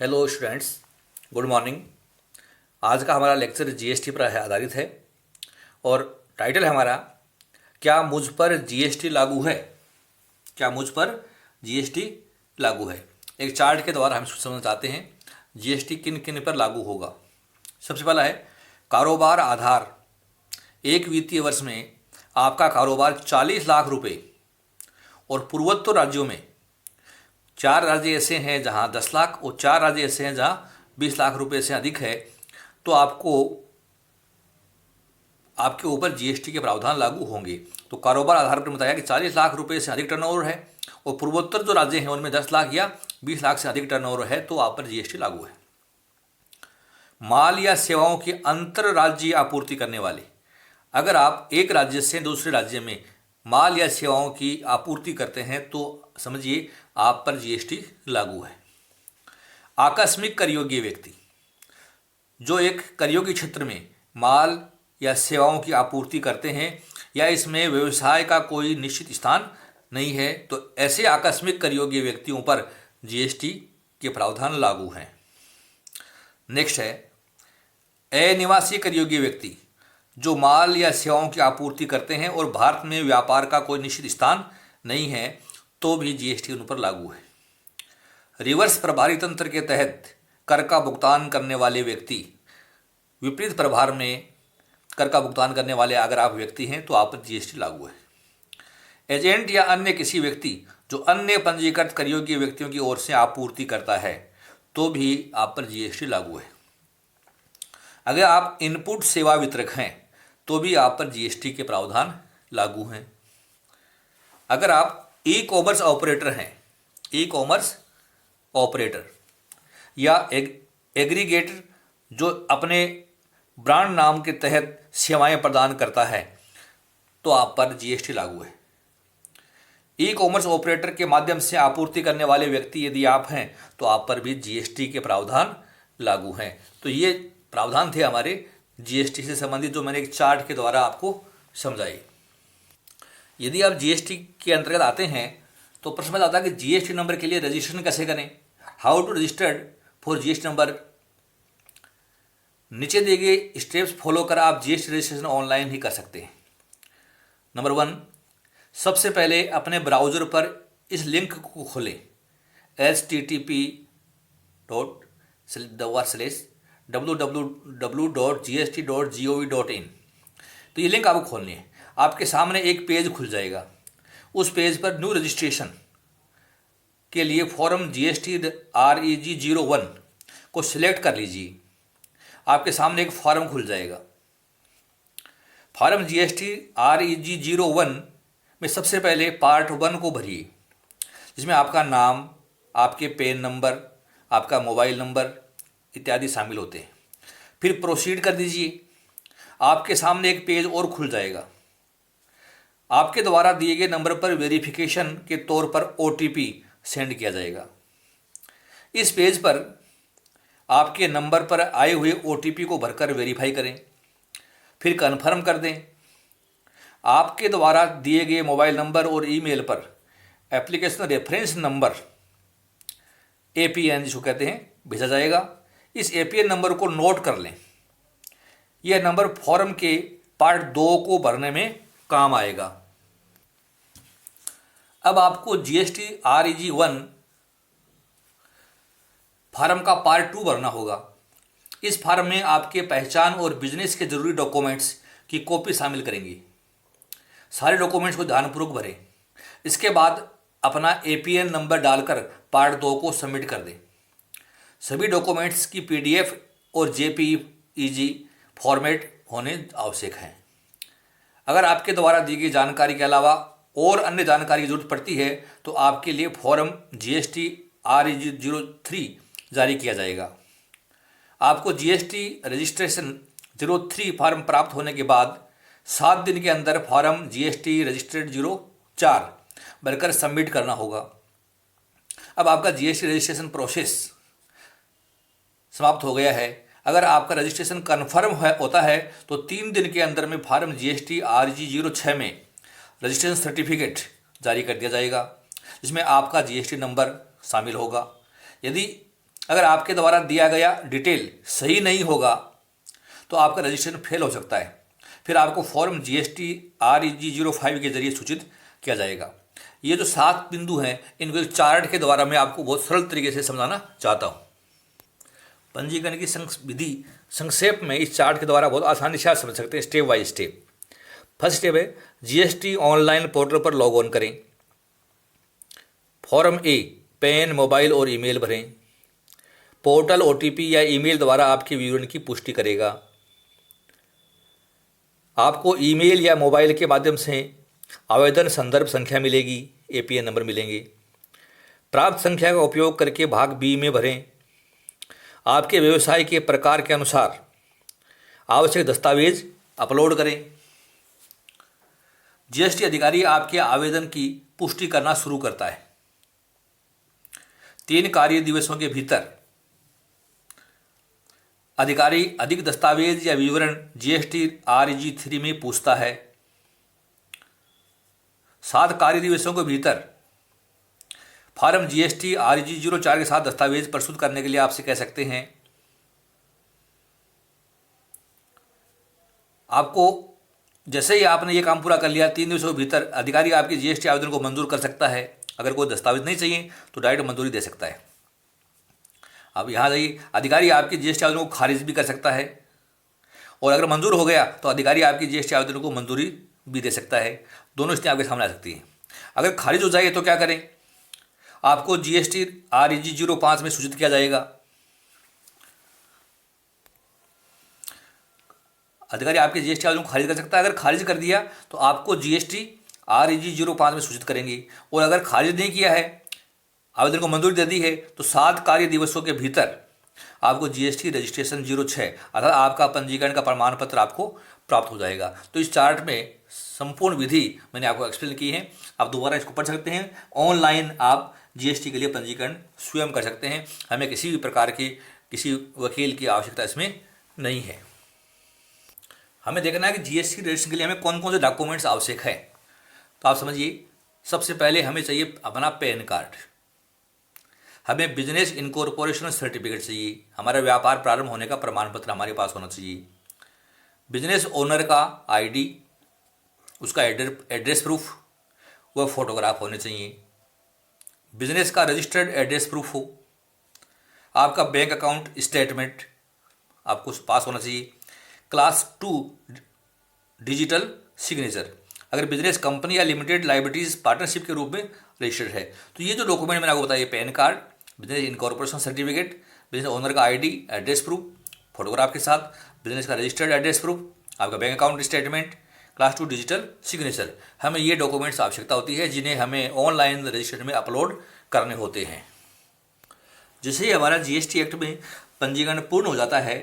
Hello students, good morning. आज का हमारा लेक्चर जीएसटी पर आधारित है और टाइटल है हमारा क्या मुझ पर जीएसटी लागू है। क्या मुझ पर जीएसटी लागू है। एक चार्ट के द्वारा हम समझना चाहते हैं जीएसटी किन किन पर लागू होगा। सबसे पहला है कारोबार आधार। एक वित्तीय वर्ष में आपका कारोबार 40 लाख रुपए और पूर्वोत्तर राज्यों में 4 राज्य ऐसे हैं जहां 10 लाख और 4 राज्य ऐसे हैं जहां 20 लाख रुपए से अधिक है, तो आपके ऊपर जीएसटी के प्रावधान लागू होंगे। तो कारोबार आधार पर बताया कि 40 लाख रुपए से अधिक टर्नओवर है और पूर्वोत्तर जो राज्य हैं उनमें 10 लाख या 20 लाख से अधिक टर्नओवर है तो आप पर जीएसटी लागू है। माल या सेवाओं की अंतर राज्यीय आपूर्ति करने वाले, अगर आप एक राज्य से दूसरे राज्य में माल या सेवाओं की आपूर्ति करते हैं तो समझिए आप पर जीएसटी लागू है। आकस्मिक कर योग्य व्यक्ति, जो एक करयोग्य क्षेत्र में माल या सेवाओं की आपूर्ति करते हैं या इसमें व्यवसाय का कोई निश्चित स्थान नहीं है, तो ऐसे आकस्मिक कर योग्य व्यक्तियों पर जीएसटी के प्रावधान लागू हैं। नेक्स्ट है अनिवासी कर योग्य व्यक्ति, जो माल या सेवाओं की आपूर्ति करते हैं और भारत में व्यापार का कोई निश्चित स्थान नहीं है तो भी जीएसटी उन पर लागू है। रिवर्स प्रभारी तंत्र के तहत कर का भुगतान करने वाले व्यक्ति, विपरीत प्रभार में कर का भुगतान करने वाले अगर आप व्यक्ति हैं तो आप पर जीएसटी लागू है। एजेंट या अन्य किसी व्यक्ति जो अन्य पंजीकृत कर योग्य व्यक्तियों की ओर से आपूर्ति करता है तो भी आप पर जीएसटी लागू है। अगर आप इनपुट सेवा वितरक हैं तो भी आप पर जीएसटी के प्रावधान लागू हैं। अगर आप ई कॉमर्स ऑपरेटर हैं, ई कॉमर्स ऑपरेटर या एग्रीगेटर जो अपने ब्रांड नाम के तहत सेवाएं प्रदान करता है तो आप पर जीएसटी लागू है। ई कॉमर्स ऑपरेटर के माध्यम से आपूर्ति करने वाले व्यक्ति यदि आप हैं तो आप पर भी जीएसटी के प्रावधान लागू हैं। तो ये प्रावधान थे हमारे जीएसटी से संबंधित जो मैंने एक चार्ट के द्वारा आपको समझाए। यदि आप जीएसटी के अंतर्गत आते हैं तो प्रश्न आता है कि जीएसटी नंबर के लिए रजिस्ट्रेशन कैसे करें। How to registered for GST number. नीचे दिए गए स्टेप्स फॉलो कर आप जीएसटी रजिस्ट्रेशन ऑनलाइन ही कर सकते हैं। नंबर 1, सबसे पहले अपने ब्राउज़र पर इस लिंक को खोलें http://www.gst.gov.in। तो ये लिंक आपको खोलनी है। आपके सामने एक पेज खुल जाएगा। उस पेज पर न्यू रजिस्ट्रेशन के लिए फॉर्म जीएसटी REG 01 को सिलेक्ट कर लीजिए। आपके सामने एक फॉर्म खुल जाएगा। फॉर्म जीएसटी REG 01 में सबसे पहले पार्ट 1 को भरिए, जिसमें आपका नाम, आपके पैन नंबर, आपका मोबाइल नंबर इत्यादि शामिल होते हैं। फिर प्रोसीड कर दीजिए। आपके सामने एक पेज और खुल जाएगा। आपके द्वारा दिए गए नंबर पर वेरिफिकेशन के तौर पर OTP सेंड किया जाएगा। इस पेज पर आपके नंबर पर आए हुए OTP को भरकर वेरीफाई करें, फिर कन्फर्म कर दें। आपके द्वारा दिए गए मोबाइल नंबर और ईमेल पर एप्लीकेशन रेफरेंस नंबर APN जिसको कहते हैं भेजा जाएगा। इस APN नंबर को नोट कर लें। यह नंबर फॉर्म के पार्ट 2 को भरने में काम आएगा। अब आपको जीएसटी REG 1 फार्म का पार्ट 2 भरना होगा। इस फार्म में आपके पहचान और बिजनेस के जरूरी डॉक्यूमेंट्स की कॉपी शामिल करेंगी। सारे डॉक्यूमेंट्स को ध्यानपूर्वक भरें। इसके बाद अपना APN नंबर डालकर पार्ट 2 को सबमिट कर दें। सभी डॉक्यूमेंट्स की PDF और JPEG फॉर्मेट होने आवश्यक हैं। अगर आपके द्वारा दी गई जानकारी के अलावा और अन्य जानकारी की जरूरत पड़ती है तो आपके लिए फॉर्म जीएसटी REG 03 जारी किया जाएगा। आपको जीएसटी रजिस्ट्रेशन 03 फॉर्म प्राप्त होने के बाद 7 दिन के अंदर फॉर्म जीएसटी रजिस्ट्रेड 04 भरकर सबमिट करना होगा। अब आपका जीएसटी रजिस्ट्रेशन प्रोसेस समाप्त हो गया है। अगर आपका रजिस्ट्रेशन कन्फर्म होता है तो 3 दिन के अंदर में फॉर्म जीएसटी REG 06 में रजिस्ट्रेशन सर्टिफिकेट जारी कर दिया जाएगा, जिसमें आपका जीएसटी नंबर शामिल होगा। यदि अगर आपके द्वारा दिया गया डिटेल सही नहीं होगा तो आपका रजिस्ट्रेशन फेल हो सकता है। फिर आपको फॉर्म GST REG05 के जरिए सूचित किया जाएगा। ये जो 7 बिंदु हैं इनको चार्ट के द्वारा मैं आपको बहुत सरल तरीके से समझाना चाहता हूँ। पंजीकरण की विधि संक्षेप में इस चार्ट के द्वारा बहुत आसानी से आप समझ सकते हैं step by step. First step है GST ऑनलाइन पोर्टल पर लॉग ऑन करें। फॉर्म ए पैन, मोबाइल और ईमेल भरें। पोर्टल OTP या ईमेल द्वारा आपके विवरण की पुष्टि करेगा। आपको ईमेल या मोबाइल के माध्यम से आवेदन संदर्भ संख्या मिलेगी, APN नंबर मिलेंगे। प्राप्त संख्या का उपयोग करके भाग B में भरें। आपके व्यवसाय के प्रकार के अनुसार आवश्यक दस्तावेज अपलोड करें। GST अधिकारी आपके आवेदन की पुष्टि करना शुरू करता है। 3 कार्य दिवसों के भीतर अधिकारी अधिक दस्तावेज या विवरण GST REG3 में पूछता है। 7 कार्य दिवसों के भीतर फॉर्म GST REG04 के साथ दस्तावेज प्रस्तुत करने के लिए आपसे कह सकते हैं। आपको जैसे ही आपने ये काम पूरा कर लिया 3 दिवसों के भीतर अधिकारी आपके GST आवेदन को मंजूर कर सकता है। अगर कोई दस्तावेज नहीं चाहिए तो डायरेक्ट मंजूरी दे सकता है। अब यहाँ जाइए, अधिकारी आपके GST आवेदन को खारिज भी कर सकता है और अगर मंजूर हो गया तो अधिकारी आपकी GST आवेदन को मंजूरी भी दे सकता है। दोनों स्थितियाँ आपके सामने आ सकती हैं। अगर खारिज हो जाए तो क्या करें? आपको GST REG05 में सूचित किया जाएगा। अधिकारी आपके GST आवेदन को खारिज कर सकता है। अगर खारिज कर दिया तो आपको GST REG05 में सूचित करेंगे और अगर खारिज नहीं किया है, आवेदन को मंजूरी दे दी है, तो 7 कार्य दिवसों के भीतर आपको GST रजिस्ट्रेशन 06 अर्थात आपका पंजीकरण का प्रमाण पत्र आपको प्राप्त हो जाएगा। तो इस चार्ट में संपूर्ण विधि मैंने आपको एक्सप्लेन की है। आप दोबारा इसको पढ़ सकते हैं। ऑनलाइन आप GST के लिए पंजीकरण स्वयं कर सकते हैं। हमें किसी भी प्रकार की किसी वकील की आवश्यकता इसमें नहीं है। हमें देखना है कि GST रजिस्ट्रेशन के लिए हमें कौन कौन से डॉक्यूमेंट्स आवश्यक है। तो आप समझिए, सबसे पहले हमें चाहिए अपना पैन कार्ड। हमें बिजनेस इनकॉर्पोरेशन सर्टिफिकेट चाहिए। हमारा व्यापार प्रारंभ होने का प्रमाण पत्र हमारे पास होना चाहिए। बिजनेस ओनर का ID, उसका एड्रेस प्रूफ व फोटोग्राफ होने चाहिए। बिजनेस का रजिस्टर्ड एड्रेस प्रूफ हो। आपका बैंक अकाउंट स्टेटमेंट आपको पास होना चाहिए। क्लास 2 डिजिटल सिग्नेचर, अगर बिजनेस कंपनी या लिमिटेड लाइबिलिटीज पार्टनरशिप के रूप में रजिस्टर्ड है। तो ये जो डॉक्यूमेंट मैंने आपको बताया, pan card, business incorporation certificate, business owner का ID, एड्रेस प्रूफ, फोटोग्राफ के साथ, बिजनेस का रजिस्टर्ड एड्रेस प्रूफ, आपका bank account statement, class 2 digital signature, हमें ये डॉक्यूमेंट्स आवश्यकता होती है जिन्हें हमें ऑनलाइन रजिस्ट्रेशन में अपलोड करने होते हैं। जैसे ही हमारा GST एक्ट में पंजीकरण पूर्ण हो जाता है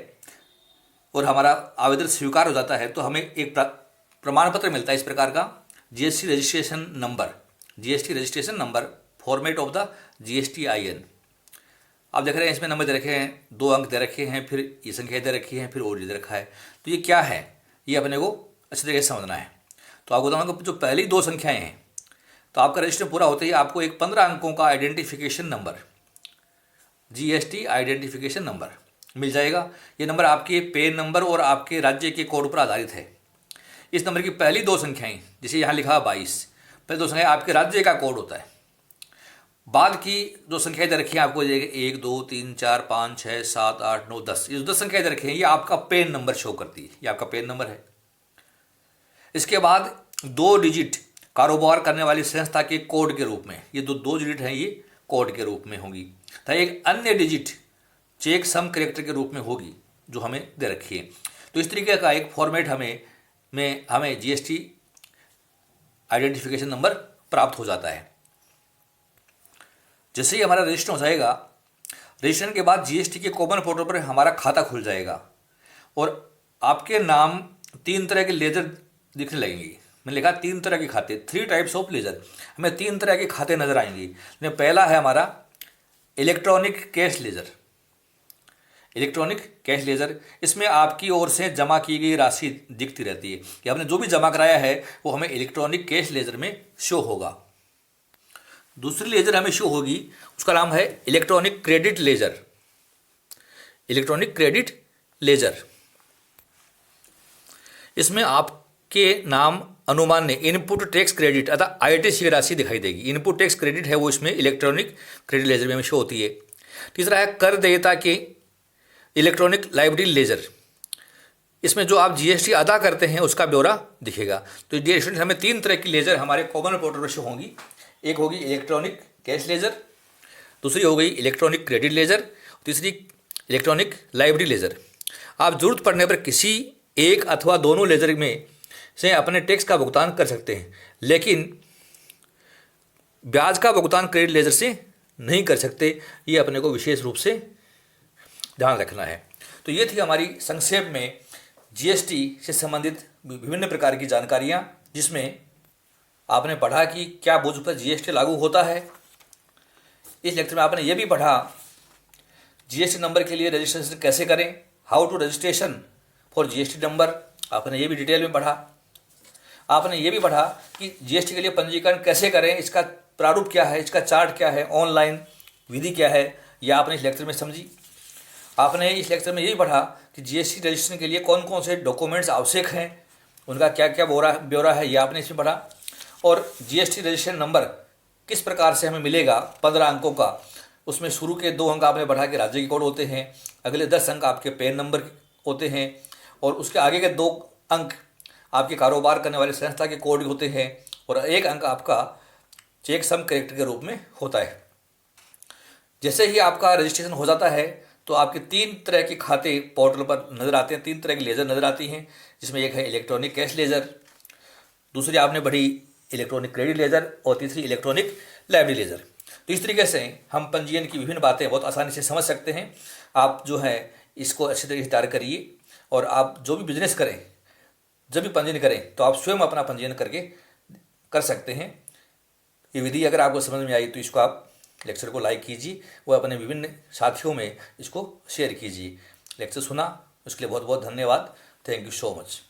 और हमारा आवेदन स्वीकार हो जाता है तो हमें एक प्रमाण पत्र मिलता है इस प्रकार का, GST registration number, format of the GSTIN। आप देख रहे हैं इसमें नंबर दे रखे हैं, 2 अंक दे रखे हैं, फिर ये संख्या दे रखी है, फिर OD दे रखा है। तो ये क्या है, ये अपने को अच्छी तरीके से समझना है। तो आपको बताऊंगा जो पहली 2 संख्याएं हैं, तो आपका रजिस्ट्रेशन पूरा होते ही आपको एक 15 अंकों का identification number, GST identification number मिल जाएगा। ये नंबर आपके पैन नंबर और आपके राज्य के कोड पर आधारित है। इस नंबर की पहली 2 संख्याएं, जैसे यहाँ लिखा है 22, पहले 2 संख्याएं आपके राज्य का कोड होता है। बाद की 2 संख्याएं दे रखी हैं आपको 1 2 3 4 5 6 7 8 9 10, ये 10 संख्याएं दे रखी हैं, ये आपका पैन नंबर शो करती है, ये आपका पैन नंबर है। इसके बाद 2 डिजिट कारोबार करने वाली संस्था के कोड के रूप में, ये 2 डिजिट हैं, ये कोड के रूप में होगी। तो एक अन्य डिजिट चेक सम कैरेक्टर के रूप में होगी जो हमें दे रखी है। तो इस तरीके का एक फॉर्मेट हमें GST आइडेंटिफिकेशन नंबर प्राप्त हो जाता है। जैसे ही हमारा रजिस्ट्रेशन हो जाएगा, रजिस्ट्रेशन के बाद GST के कॉमन पोर्टल पर हमारा खाता खुल जाएगा और आपके नाम 3 तरह के लेजर दिखने लगेंगे। मैंने लिखा 3 तरह के खाते, 3 टाइप्स ऑफ लेजर, हमें 3 तरह के खाते नजर आएंगे। पहला है हमारा इलेक्ट्रॉनिक कैश लेजर। इसमें आपकी ओर से जमा की गई राशि दिखती रहती है कि हमने जो भी जमा कराया है वो हमें इलेक्ट्रॉनिक कैश लेजर में शो होगा। दूसरी लेजर हमें शो होगी, उसका नाम है electronic credit ledger. Electronic credit ledger. इसमें आपके नाम अनुमान ने इनपुट टैक्स क्रेडिट अर्थात आईटीसी की राशि दिखाई देगी। इनपुट टैक्स क्रेडिट है वो इसमें इलेक्ट्रॉनिक क्रेडिट लेजर में शो होती है। तीसरा है कर देयता के इलेक्ट्रॉनिक लायबिलिटी लेजर। इसमें जो आप जीएसटी अदा करते हैं उसका ब्यौरा दिखेगा। तो डियर स्टूडेंट, हमें 3 तरह की लेजर हमारे कॉमन पोर्टल पर शो होंगी। एक होगी इलेक्ट्रॉनिक कैश लेजर, दूसरी हो गई इलेक्ट्रॉनिक क्रेडिट लेजर, तीसरी इलेक्ट्रॉनिक लायबिलिटी लेजर। आप जरूरत पड़ने पर किसी एक अथवा दोनों लेजर में से अपने टैक्स का भुगतान कर सकते हैं, लेकिन ब्याज का भुगतान क्रेडिट लेजर से नहीं कर सकते। ये अपने को विशेष रूप से ध्यान रखना है। तो ये थी हमारी संक्षेप में जीएसटी से संबंधित विभिन्न प्रकार की जानकारियाँ, जिसमें आपने पढ़ा कि क्या बोझ पर जीएसटी लागू होता है। इस लेक्चर में आपने ये भी पढ़ा जीएसटी नंबर के लिए रजिस्ट्रेशन कैसे करें, how to registration for GST number, आपने ये भी डिटेल में पढ़ा। आपने ये भी पढ़ा कि जीएसटी के लिए पंजीकरण कैसे करें, इसका प्रारूप क्या है, इसका चार्ट क्या है, ऑनलाइन विधि क्या है, यह आपने इस लेक्चर में समझी। आपने इस लेक्चर में ये भी पढ़ा कि जीएसटी रजिस्ट्रेशन के लिए कौन कौन से डॉक्यूमेंट्स आवश्यक हैं, उनका क्या क्या ब्यौरा है, यह आपने इसमें पढ़ा। और जीएसटी रजिस्ट्रेशन नंबर किस प्रकार से हमें मिलेगा 15 अंकों का, उसमें शुरू के 2 अंक आपने पढ़ा कि राज्य के कोड होते हैं, अगले 10 अंक आपके पैन नंबर होते हैं, और उसके आगे के 2 अंक आपके कारोबार करने वाले संस्था के कोड होते हैं, और 1 अंक आपका चेक सम करेक्टर के रूप में होता है। जैसे ही आपका रजिस्ट्रेशन हो जाता है तो आपके 3 तरह के खाते पोर्टल पर नजर आते हैं, 3 तरह की लेजर नजर आती हैं, जिसमें एक है इलेक्ट्रॉनिक कैश लेजर, दूसरी आपने पढ़ी इलेक्ट्रॉनिक क्रेडिट लेजर, और तीसरी इलेक्ट्रॉनिक लायबिलिटी लेजर। तो इस तरीके से हम पंजीयन की विभिन्न बातें बहुत आसानी से समझ सकते हैं। आप जो है इसको अच्छी तरीके से तैयार करिए, और आप जो भी बिजनेस करें, जब भी पंजीयन करें तो आप स्वयं अपना पंजीयन करके कर सकते हैं। ये विधि अगर आपको समझ में आई तो इसको आप लेक्चर को लाइक कीजिए, वो अपने विभिन्न साथियों में इसको शेयर कीजिए। लेक्चर सुना उसके लिए बहुत बहुत धन्यवाद। Thank you so much.